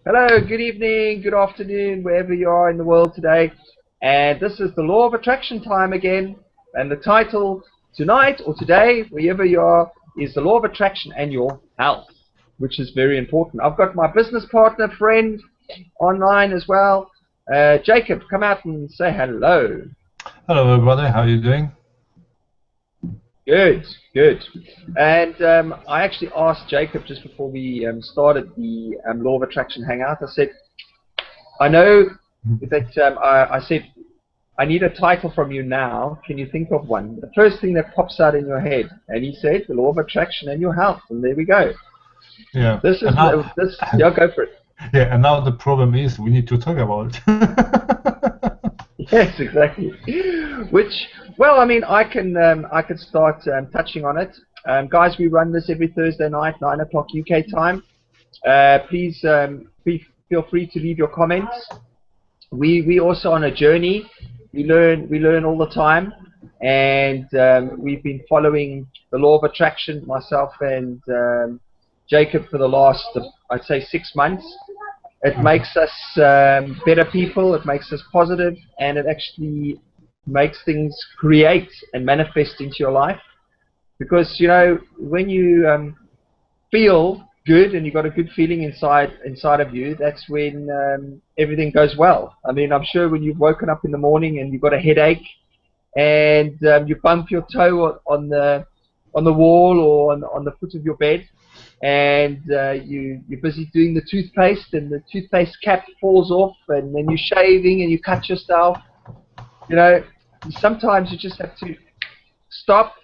Hello, good evening, good afternoon, wherever you are in the world today. And this is the Law of Attraction time again. And the title tonight or today, wherever you are, is the Law of Attraction and your health, which is very important. I've got my business partner, friend, online as well. Jacob, come out and say hello. Hello, everybody. How are you doing? Good, good. And I actually asked Jacob just before we started the Law of Attraction Hangout. I said, I know that I said, I need a title from you now. Can you think of one? The first thing that pops out in your head. And he said, the law of attraction and your health. And there we go. Yeah. This is yeah, go for it. Yeah, and now the problem is we need to talk about it. Yes, exactly. Which, well, I mean, I could start touching on it. Guys, we run this every Thursday night, 9 o'clock UK time. Please feel free to leave your comments. We also on a journey. We learn all the time, and we've been following the law of attraction, myself and Jacob, for the last, I'd say, 6 months. It makes us better people. It makes us positive, and it actually makes things create and manifest into your life. Because when you feel good and you've got a good feeling inside of you, that's when everything goes well. I mean, I'm sure when you've woken up in the morning and you've got a headache and you bump your toe on the wall or on the foot of your bed, and you're busy doing the toothpaste and the toothpaste cap falls off, and then you're shaving and you cut yourself. Sometimes you just have to stop,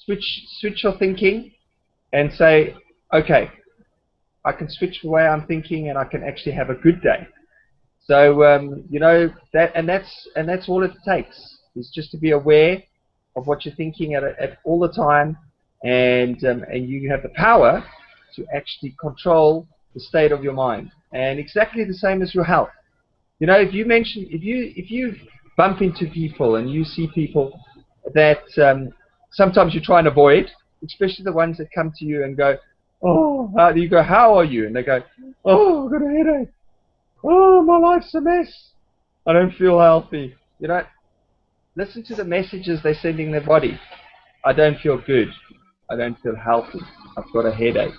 switch your thinking, and say, okay, I can switch the way I'm thinking, and I can actually have a good day. So that's all it takes, is just to be aware of what you're thinking at all the time, and you have the power to actually control the state of your mind. And exactly the same as your health. If you bump into people and you see people that sometimes you try and avoid, especially the ones that come to you and go, oh, you go, how are you? And they go, oh, I've got a headache. Oh, my life's a mess. I don't feel healthy. Listen to the messages they're sending their body. I don't feel good. I don't feel healthy. I've got a headache.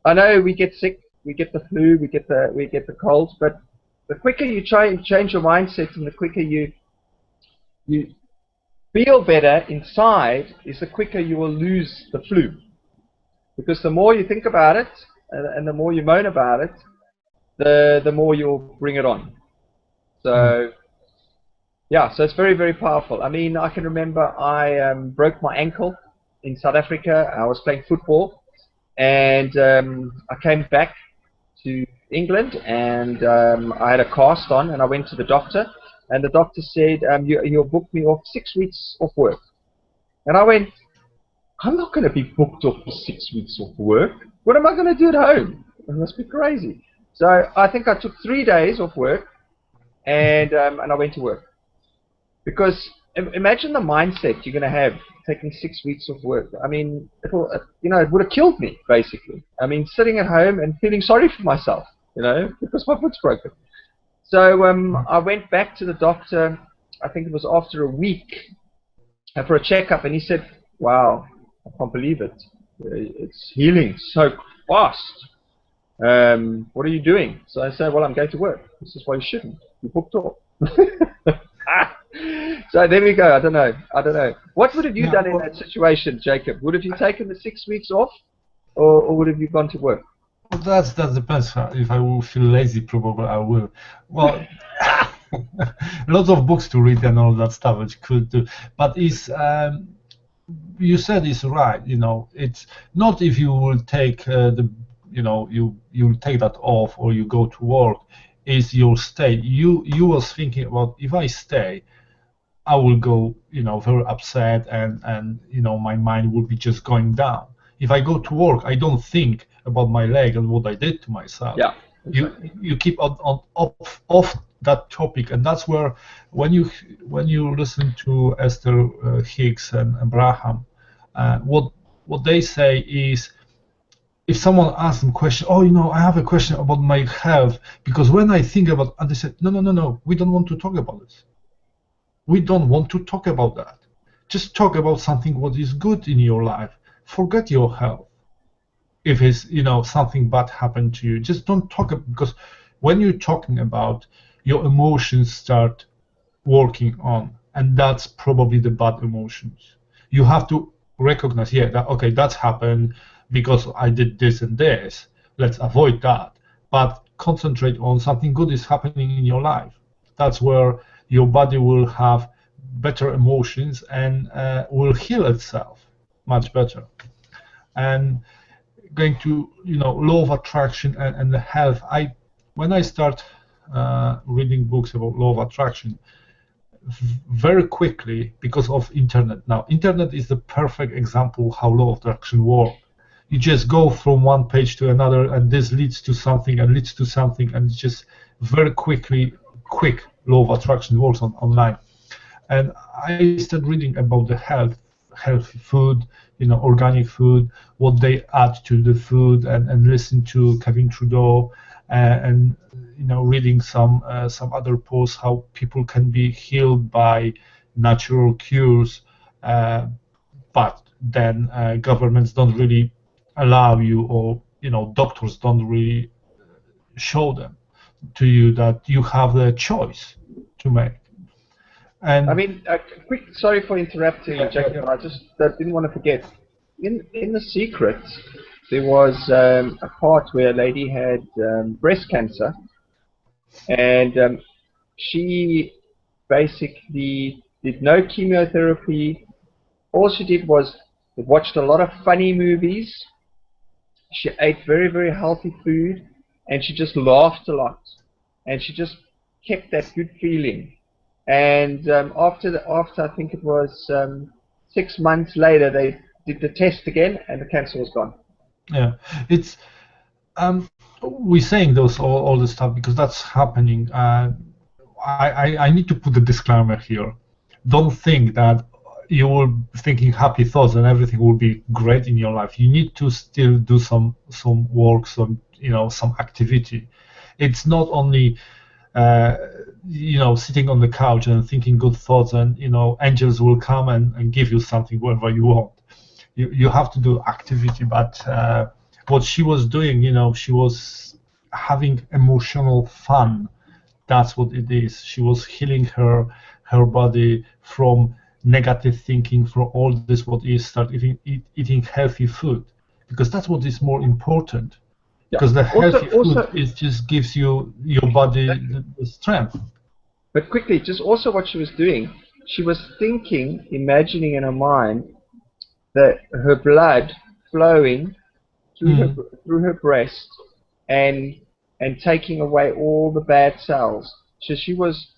I know we get sick, we get the flu, we get the colds, but the quicker you try and change your mindset and the quicker you feel better inside, is the quicker you will lose the flu. Because the more you think about it and the more you moan about it, the more you'll bring it on. So yeah, so it's very, very powerful. I mean, I can remember I broke my ankle in South Africa. I was playing football, and I came back to England, and I had a cast on, and I went to the doctor, and the doctor said, you'll book me off 6 weeks off work. And I went, I'm not going to be booked off for 6 weeks off work. What am I going to do at home? I must be crazy. So I think I took 3 days off work, and I went to work. Because imagine the mindset you're going to have taking 6 weeks off work. I mean, it would have killed me, basically. I mean, sitting at home and feeling sorry for myself, because my foot's broken. So I went back to the doctor, I think it was after a week, for a checkup, and he said, wow, I can't believe it. It's healing so fast. What are you doing? So I said, well, I'm going to work. This is why you shouldn't. You booked off. So there we go. I don't know. What would have you done in that situation, Jacob? Would have you taken the 6 weeks off, or would have you gone to work? Well, that depends. If I will feel lazy, probably I will. Well, lots of books to read and all that stuff, which could do. But it's you said it's right. It's not if you will take you take that off or you go to work. Is your stay. You was thinking about, if I stay, I will go, very upset, and my mind will be just going down. If I go to work, I don't think about my leg and what I did to myself. Yeah. Exactly. You keep on off that topic, and that's where when you listen to Esther Hicks and Abraham, what they say is, if someone asks them question, oh, I have a question about my health, because when I think about, and they said, no, we don't want to talk about this. We don't want to talk about that. Just talk about something what is good in your life. Forget your health. If it's, something bad happened to you, just don't talk because when you're talking about, your emotions start working on, and that's probably the bad emotions. You have to recognize, okay, that's happened because I did this and this. Let's avoid that. But concentrate on something good is happening in your life. That's where your body will have better emotions and will heal itself much better. And going to, law of attraction and the health. When I start reading books about law of attraction, very quickly, because of internet. Now, internet is the perfect example how law of attraction works. You just go from one page to another, and this leads to something and leads to something, and it's just very quick law of attraction works online. And I started reading about the healthy food, organic food, what they add to the food, and listen to Kevin Trudeau, and reading some other posts how people can be healed by natural cures, but then governments don't really allow you, or doctors don't really show them to you that you have the choice to make. And I mean, sorry for interrupting, Jacob, but I just didn't want to forget. In The Secret, there was a part where a lady had breast cancer, and she basically did no chemotherapy. All she did was watched a lot of funny movies. She ate very, very healthy food, and she just laughed a lot, and she just kept that good feeling. And after I think it was 6 months later, they did the test again, and the cancer was gone. Yeah, it's we're saying those all this stuff because that's happening. I need to put the disclaimer here. Don't think that you will be thinking happy thoughts and everything will be great in your life. You need to still do some work, some activity. It's not only sitting on the couch and thinking good thoughts and angels will come and give you something whatever you want. You have to do activity, but what she was doing, she was having emotional fun. That's what it is. She was healing her body from negative thinking, from all this what is, start eating healthy food, because that's what is more important. Yeah. Because the healthy food just gives you your body the strength. But quickly, just also what she was doing, she was thinking, imagining in her mind that her blood flowing through her breast and taking away all the bad cells. So she was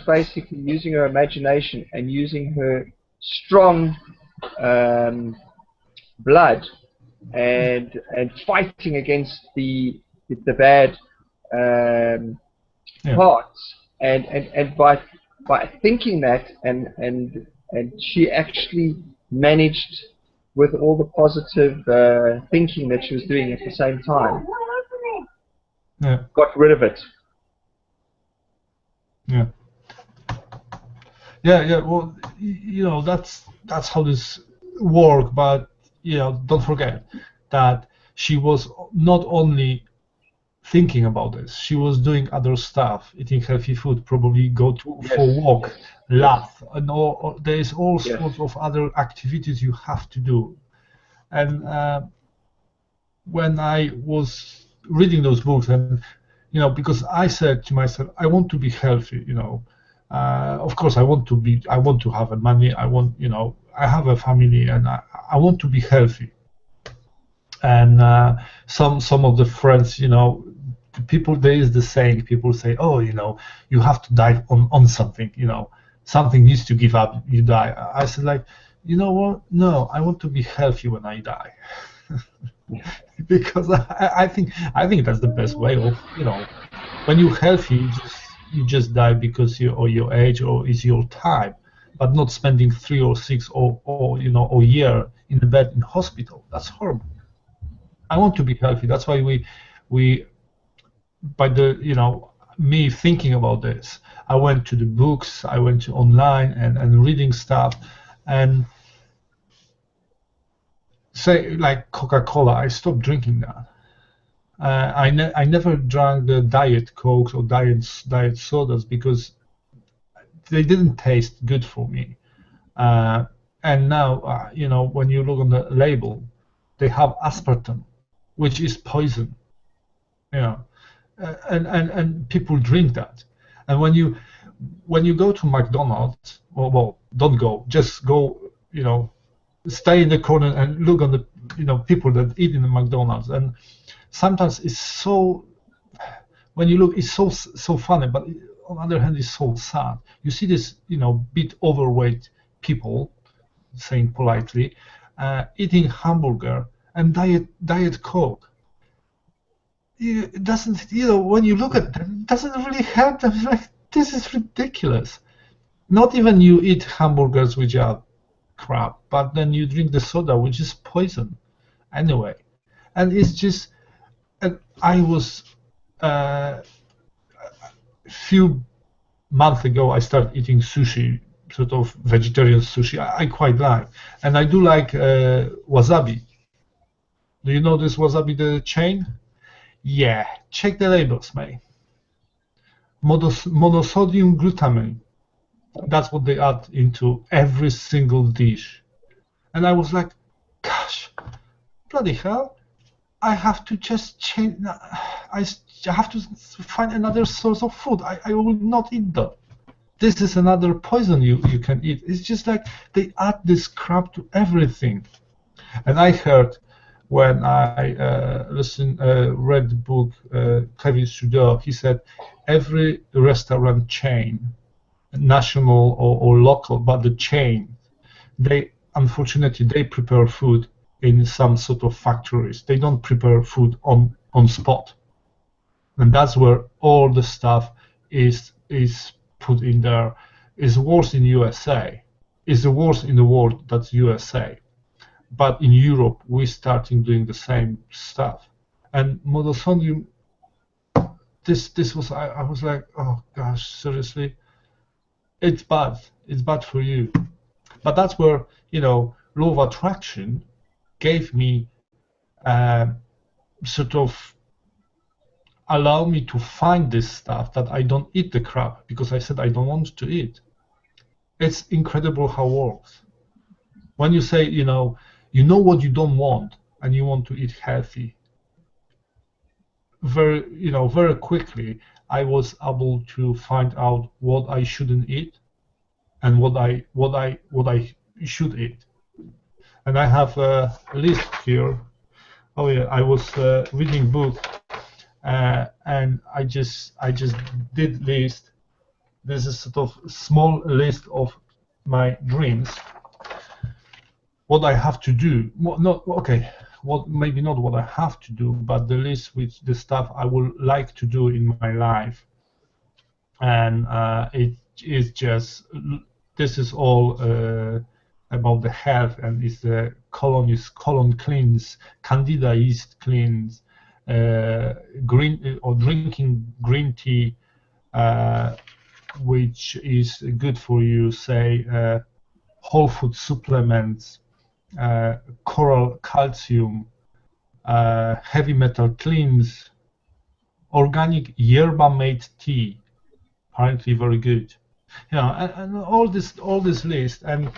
basically using her imagination and using her strong blood and fighting against the bad parts, and by thinking that, and she actually managed, with all the positive thinking that she was doing at the same time, got rid of it. Yeah. Well, that's how this works. But don't forget that she was not only thinking about this, she was doing other stuff, eating healthy food, probably go for a walk, laugh, and there is all sorts of other activities you have to do. And when I was reading those books, and because I said to myself, I want to be healthy. Of course, I want to have money. I have a family, and I want to be healthy. And some of the friends, people, there is the saying, people say, oh, you have to die on something, something needs to give up, you die. I said, like, you know what? No, I want to be healthy when I die. Because I think that's the best way of, when you're healthy, you just die because your age or it's your time, but not spending 3 or 6 or a year in the bed in hospital. That's horrible. I want to be healthy. That's why we by the me thinking about this, I went to the books, I went to online and reading stuff, and say like Coca-Cola, I stopped drinking that. I never drank the diet Cokes or diet sodas because they didn't taste good for me. Uh, and now, when you look on the label, they have aspartame, which is poison. You know, and people drink that. And when you go to McDonald's, well, don't go, just go, stay in the corner and look on the people that eat in the McDonald's. And sometimes it's so, when you look, it's so funny, but on the other hand, it's so sad. You see this bit overweight people, saying politely, eating hamburger and diet Coke. It doesn't, when you look at them, it doesn't really help them. It's like, this is ridiculous. Not even you eat hamburgers which are crap, but then you drink the soda which is poison anyway. And it's just, and I was few months ago I started eating sushi, sort of vegetarian sushi. I quite like, and I do like wasabi. Do you know this wasabi, the chain? Yeah, check the labels, mate. Monosodium glutamate. That's what they add into every single dish. And I was like, gosh, bloody hell, I have to just change. I have to find another source of food. I will not eat that. This is another poison you can eat. It's just like they add this crap to everything. And I heard when I read the book Kevin Trudeau, he said every restaurant chain, national or local, but the chain, they unfortunately prepare food in some sort of factories. They don't prepare food on spot, and that's where all the stuff is put in there. Is worse in USA. Is the worst in the world. That's USA. But in Europe, we're starting doing the same stuff. And monosodium, this was, I was like, oh gosh, seriously, it's bad. It's bad for you. But that's where, law of attraction gave me sort of allow me to find this stuff that I don't eat the crap because I said I don't want to eat. It's incredible how it works. When you say, you know what you don't want and you want to eat healthy, very quickly I was able to find out what I shouldn't eat and what I should eat. And I have a list here. Oh yeah, I was reading book and I just did list. This is sort of small list of my dreams. What I have to do, maybe not what I have to do, but the list with the stuff I would like to do in my life. And it is just, this is all about the health, and it's the colon cleanse, candida yeast cleanse, green or drinking green tea, which is good for you, say whole food supplements, coral calcium, heavy metal cleanse, organic yerba mate tea, apparently very good. And all this list, and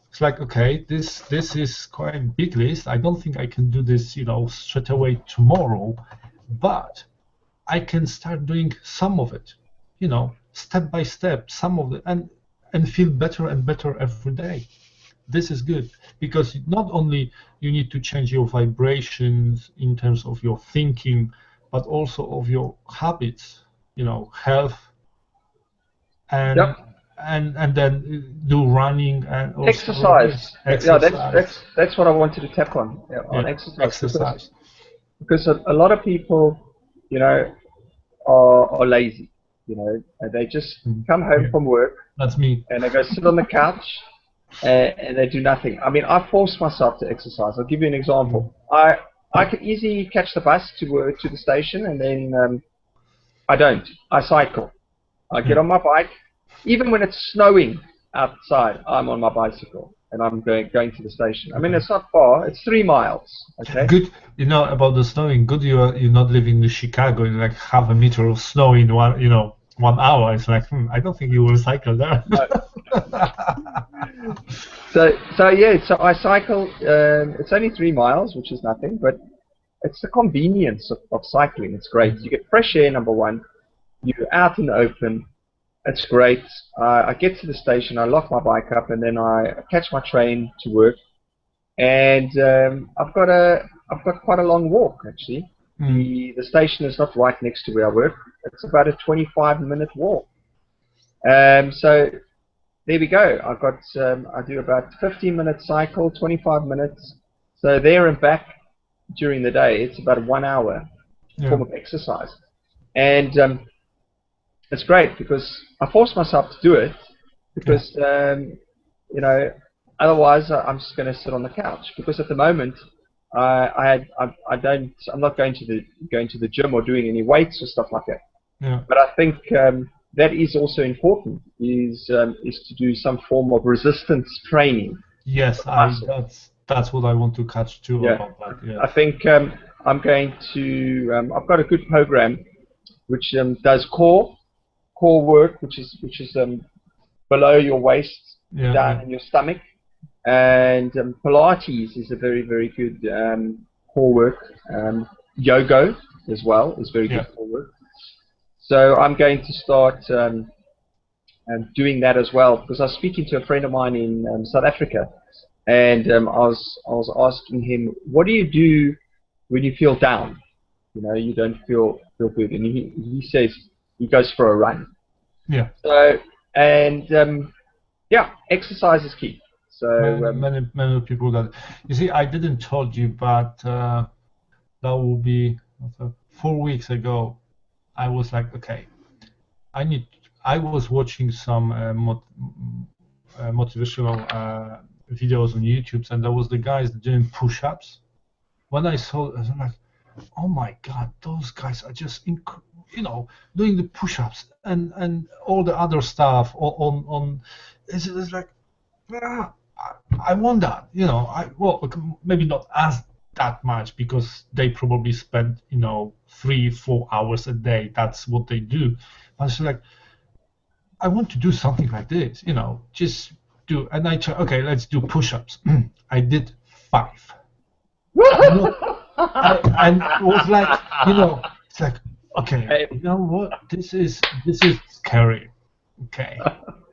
it's like, okay, this is quite a big list. I don't think I can do this, straight away tomorrow, but I can start doing some of it, step by step, some of it, and feel better and better every day. This is good because not only you need to change your vibrations in terms of your thinking, but also of your habits, health, and Yep. and then do running and also Exercise. exercise. Yeah, that's what I wanted to tap on. Yeah, on exercise. Because a lot of people, are lazy. And they just come home from work. That's me. And they go sit on the couch and they do nothing. I mean, I force myself to exercise. I'll give you an example. I could easily catch the bus to the station, and then I don't. I cycle. I get on my bike. Even when it's snowing outside, I'm on my bicycle and I'm going to the station. I mean, it's not far. It's 3 miles. Okay. Good. About the snowing. Good. You're not living in Chicago in like half a meter of snow in 1 hour. It's like I don't think you will cycle there. No. So I cycle. It's only 3 miles, which is nothing, but it's the convenience of cycling. It's great. You get fresh air, number one. You're out in the open. It's great. I get to the station, I lock my bike up, and then I catch my train to work. And I've got quite a long walk actually. The station is not right next to where I work. It's about a 25-minute walk. So there we go. I do about 15-minute cycle, 25 minutes. So there and back during the day, it's about a 1 hour form of exercise. And it's great because I force myself to do it because otherwise I'm just going to sit on the couch. Because at the moment I'm not going to the gym or doing any weights or stuff like that. Yeah. But I think that is also important. Is to do some form of resistance training. Yes, that's what I want to catch too about that. Yeah. I think I'm going to. I've got a good program which does core work, which is below your waist, down in your stomach, and Pilates is a very, very good core work. Yoga as well is very good core work. So I'm going to start doing that as well because I was speaking to a friend of mine in South Africa, and I was asking him, what do you do when you feel down? You don't feel good, and he says he goes for a run. Yeah. So exercise is key. So many people that you see, I didn't told you, but that will be 4 weeks ago. I was like, okay, I was watching some motivational videos on YouTube, and there was the guys doing push-ups. When I saw, I was like, oh my God, those guys are just doing the push-ups and all the other stuff on it's like I want that, maybe not as that much because they probably spend 3-4 hours a day. That's what they do. But it's like I want to do something like this, just do. And I try. Okay, let's do push-ups. I did 5. And it was like, it's like, okay, you know what? This is scary. Okay.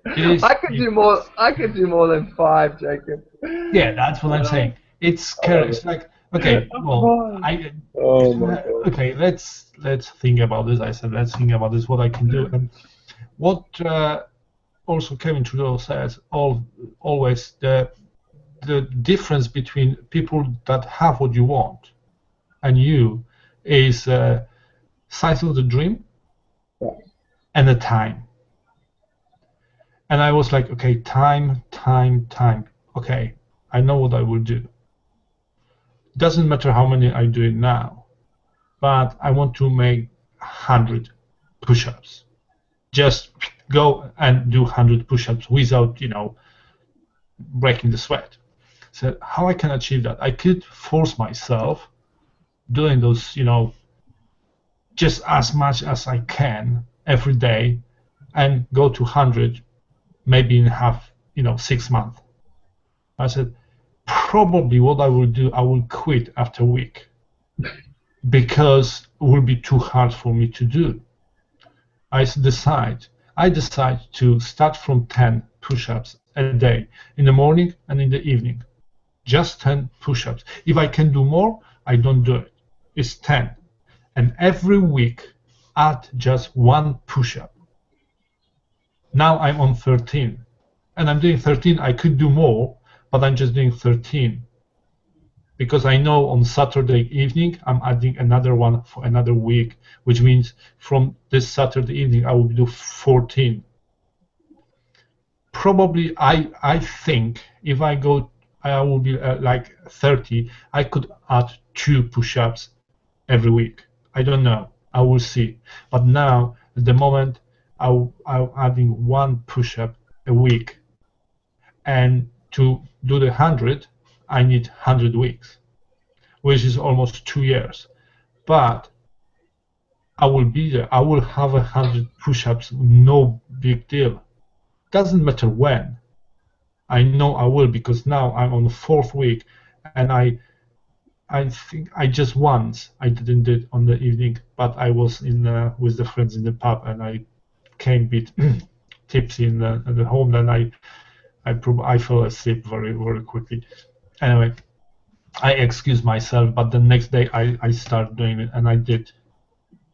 I could do more. I could do more than 5, Jacob. Yeah, that's what I'm saying. It's scary. It's like, okay, well, okay, let's think about this. I said, let's think about this. What I can do, and what also Kevin Trudeau says always the difference between people that have what you want and you is size of the dream and the time. And I was like, okay, time. Okay, I know what I will do. Doesn't matter how many I do it now, but I want to make 100 push-ups. Just go and do 100 push-ups without, breaking the sweat. So how I can achieve that? I could force myself doing those, just as much as I can every day and go to 100, maybe in 6 months. I said, probably what I will do, I will quit after a week because it will be too hard for me to do. I decide to start from 10 push-ups a day, in the morning and in the evening. Just 10 push-ups. If I can do more, I don't do it. It's 10. And every week, add just 1 push-up. Now I'm on 13. And I'm doing 13. I could do more, but I'm just doing 13. Because I know on Saturday evening, I'm adding another one for another week, which means from this Saturday evening, I will do 14. Probably, I think if I I will be like 30, I could add 2 push-ups every week. I don't know. I will see. But now, at the moment, I'm adding 1 push-up a week. And to do the 100, I need 100 weeks, which is almost 2 years. But I will be there. I will have 100 push-ups, no big deal. Doesn't matter when. I know I will, because now I'm on the 4th week, and I think I just once I didn't do it on the evening, but I was in with the friends in the pub, and I came a bit tipsy in the home. Then I fell asleep very very quickly. Anyway, I excused myself, but the next day I started doing it, and I did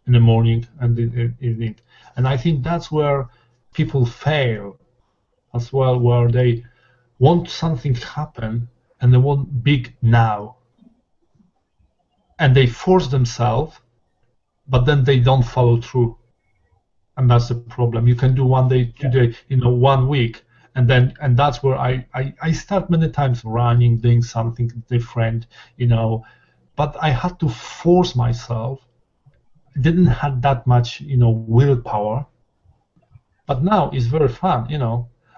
in the morning and in the evening. And I think that's where people fail as well, where they want something happen and they want big now, and they force themselves, but then they don't follow through, and that's the problem. You can do 1 day, 2 day, 1 week, and that's where I start many times running, doing something different, but I had to force myself. I didn't have that much willpower, but now it's very fun.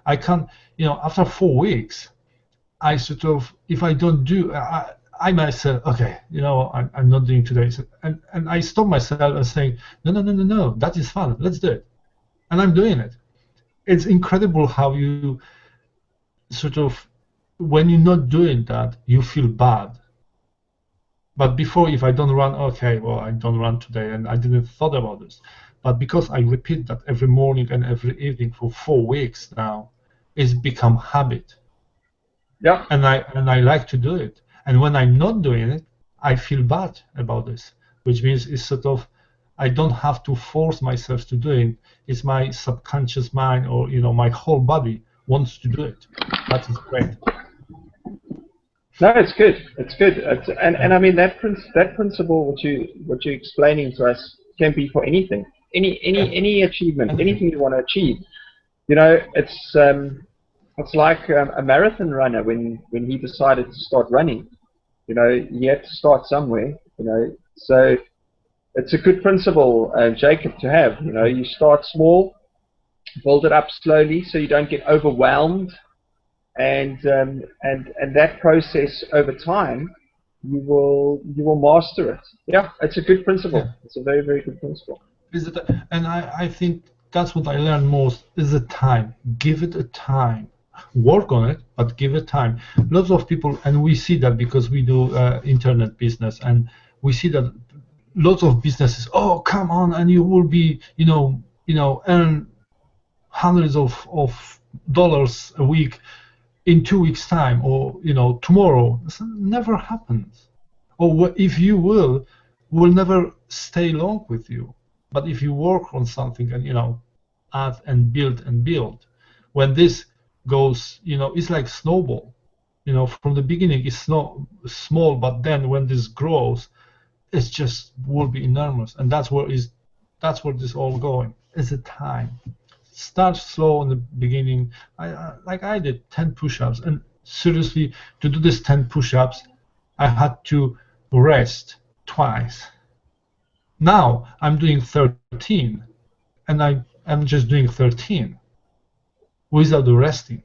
I can, after 4 weeks, I sort of, if I don't do, I myself, okay, I'm not doing today, and I stop myself and saying, no, that is fun, let's do it, and I'm doing it. It's incredible how you sort of, when you're not doing that, you feel bad. But before, if I don't run, okay, well, I don't run today, and I didn't thought about this. But because I repeat that every morning and every evening for 4 weeks now, it's become habit. Yeah. And I like to do it. And when I'm not doing it, I feel bad about this, which means it's sort of, I don't have to force myself to do it. It's my subconscious mind, or my whole body wants to do it. That is great. No, it's good. It's good. And I mean that principle what you're explaining to us can be for anything, any achievement, anything you want to achieve. It's like a marathon runner when he decided to start running. He had to start somewhere. So it's a good principle, Jacob, to have. You start small, build it up slowly, so you don't get overwhelmed. And that process over time, you will master it. Yeah, it's a good principle. Yeah. It's a very, very good principle. And I think that's what I learned most is the time. Give it a time. Work on it, but give it time. Lots of people, and we see that because we do internet business, and we see that lots of businesses. Oh, come on, and you will be, earn hundreds of dollars a week in 2 weeks' time, or tomorrow. This never happens. Or if you will never stay long with you. But if you work on something and add and build, when this goes, it's like snowball. From the beginning it's not small, but then when this grows, it's just will be enormous, and that's where this all going. It's a time. Start slow in the beginning. I did 10 push-ups, and seriously, to do this 10 push-ups, I had to rest twice. Now I'm doing 13, and I'm just doing 13 without the resting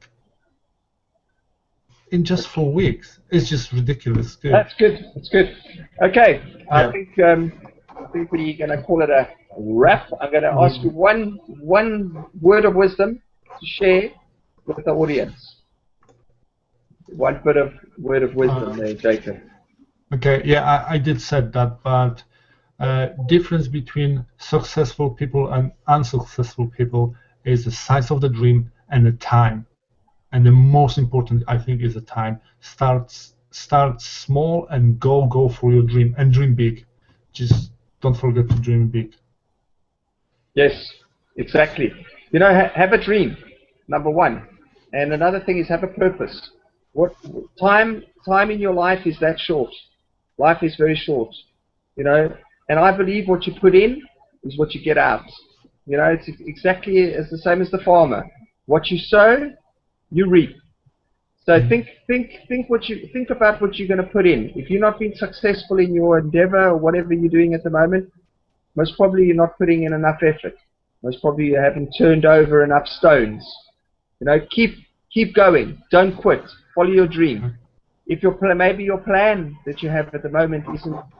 in just 4 weeks. It's just ridiculous. Good. That's good. That's good. Okay, yeah. I think we're going to call it a wrap. I'm going to ask you one word of wisdom to share with the audience. One word of wisdom there, Jacob. Okay, yeah, I did said that, but difference between successful people and unsuccessful people is the size of the dream and the time. And the most important, I think, is the time. Start small and go for your dream, and dream big. Just don't forget to dream big. Yes, exactly. Have a dream, number one. And another thing is have a purpose. What time in your life is that short? Life is very short, and I believe what you put in is what you get out. It's exactly as the same as the farmer. What you sow, you reap. So think about what you're going to put in. If you're not being successful in your endeavor or whatever you're doing at the moment, most probably you're not putting in enough effort. Most probably you haven't turned over enough stones. You know, keep going. Don't quit. Follow your dream. If maybe your plan that you have at the moment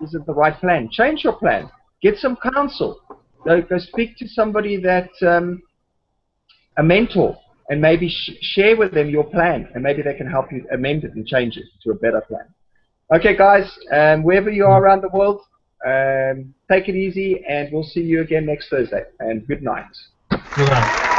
isn't the right plan, change your plan. Get some counsel. Go speak to somebody that a mentor, and maybe share with them your plan, and maybe they can help you amend it and change it to a better plan. Okay, guys, wherever you are around the world, take it easy, and we'll see you again next Thursday. And good night. Good night.